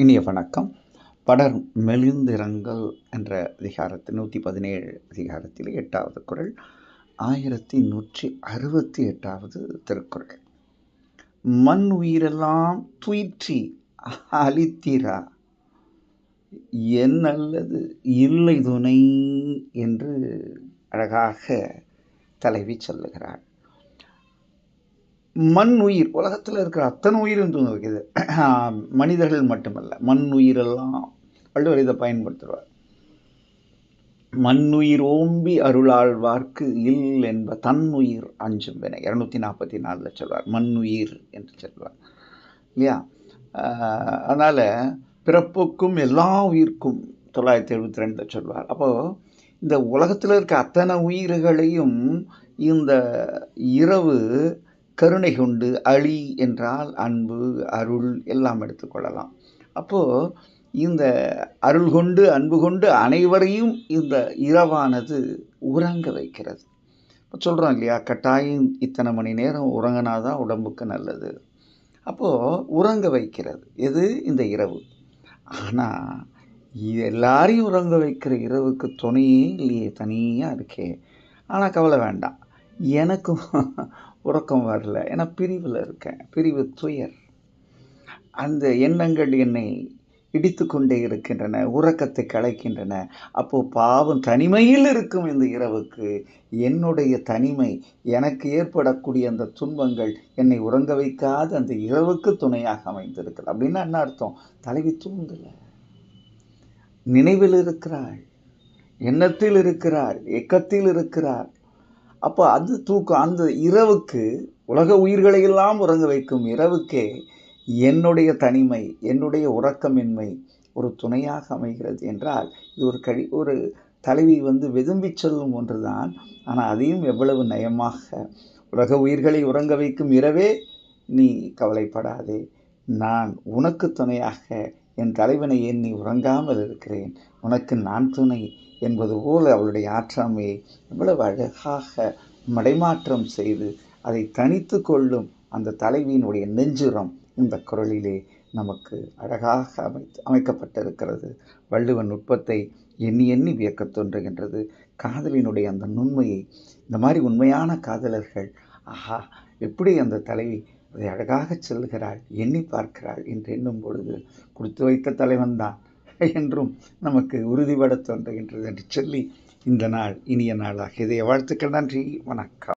இனிய வணக்கம். படர் மெலிந்திரங்கல் என்ற அதிகாரத்தில் 117 அதிகாரத்தில் 8வது குறள், 1168வது திருக்குறள். மண் உயிரெல்லாம் துயிற்றி அளித்திரா என் அல்லது இல்லை துணை என்று அழகாக தலைவி சொல்லுகிறார். மண் உயிர், உலகத்தில் இருக்கிற அத்தனை உயிரும் தூங்குகிறது. மனிதர்கள் மட்டுமல்ல, மண் உயிரெல்லாம். வள்ளுவர் இதை பயன்படுத்துவார். மண்ணுயிர் ஓம்பி அருளாழ்வார்க்கு இல் என்ப தன்னுயிர் அஞ்சும் வினை 244 சொல்வார். மண்ணுயிர் என்று சொல்வார் இல்லையா? அதனால் பிறப்புக்கும் எல்லா உயிர்க்கும் 972 சொல்வார். அப்போது இந்த உலகத்தில் இருக்க அத்தனை உயிர்களையும் இந்த இரவு கருணை கொண்டு, அழி என்றால் அன்பு, அருள் எல்லாம் எடுத்துக்கொள்ளலாம். அப்போது இந்த அருள் கொண்டு, அன்பு கொண்டு அனைவரையும் இந்த இரவானது உறங்க வைக்கிறது. இப்போ சொல்கிறோம் இல்லையா, கட்டாயம் இத்தனை மணி நேரம் உறங்கினாதான் உடம்புக்கு நல்லது. அப்போது உறங்க வைக்கிறது எது? இந்த இரவு. ஆனால் எல்லாரையும் உறங்க வைக்கிற இரவுக்கு துணையே இல்லையே, தனியாக இருக்கே. ஆனால் கவலை வேண்டாம், எனக்கும் உறக்கம் வரல, ஏன்னா பிரிவில் இருக்கேன். பிரிவு துயர், அந்த எண்ணங்கள் என்னை இடித்து கொண்டே இருக்கின்றன, உறக்கத்தை கலைக்கின்றன. அப்போது பாவம் தனிமையில் இருக்கும் இந்த இரவுக்கு என்னுடைய தனிமை, எனக்கு ஏற்படக்கூடிய அந்த துன்பங்கள் என்னை உறங்க வைக்காத அந்த இரவுக்கு துணையாக அமைந்திருக்கிறது. அப்படின்னா என்ன அர்த்தம்? தலைவி தூங்கலை, நினைவில் இருக்கிறாள், எண்ணத்தில் இருக்கிறாள், ஏக்கத்தில் இருக்கிறாள். அப்போ அது தூக்கம். அந்த இரவுக்கு, உலக உயிர்களையெல்லாம் உறங்க வைக்கும் இரவுக்கே என்னுடைய தனிமை, என்னுடைய உறக்கமின்மை ஒரு துணையாக அமைகிறது என்றால் இது ஒரு தலைவி வெதும்பி சொல்லும் ஒன்றுதான். ஆனால் அதையும் எவ்வளவு நயமாக, உலக உயிர்களை உறங்க வைக்கும் இரவே நீ கவலைப்படாதே, நான் உனக்கு துணையாக என் தலைவனை எண்ணி உறங்காமல் இருக்கிறேன், உனக்கு நான் துணை என்பது போல் அவளுடைய ஆற்றாமையை எவ்வளவு அழகாக மடைமாற்றம் செய்து அதை தனித்து கொள்ளும் அந்த தலைவியினுடைய நெஞ்சுரம் இந்த குறளிலே நமக்கு அழகாக அமைக்கப்பட்டிருக்கிறது. வள்ளுவன் நுட்பத்தை எண்ணி எண்ணி வியக்க தோன்றுகின்றது. காதலினுடைய அந்த நுண்மையை, இந்த மாதிரி உண்மையான காதலர்கள், ஆஹா எப்படி அந்த தலைவி அதை அழகாக சொல்லுகிறாள், எண்ணி பார்க்கிறாள் என்று எண்ணும் பொழுது கொடுத்து வைத்த தலைவன்தான் என்றும் நமக்கு உறுதிபட தோன்றுகின்றது என்று சொல்லி இந்த நாள் இனிய நாளாக இதை வாழ்த்துக்கள். நன்றி, வணக்கம்.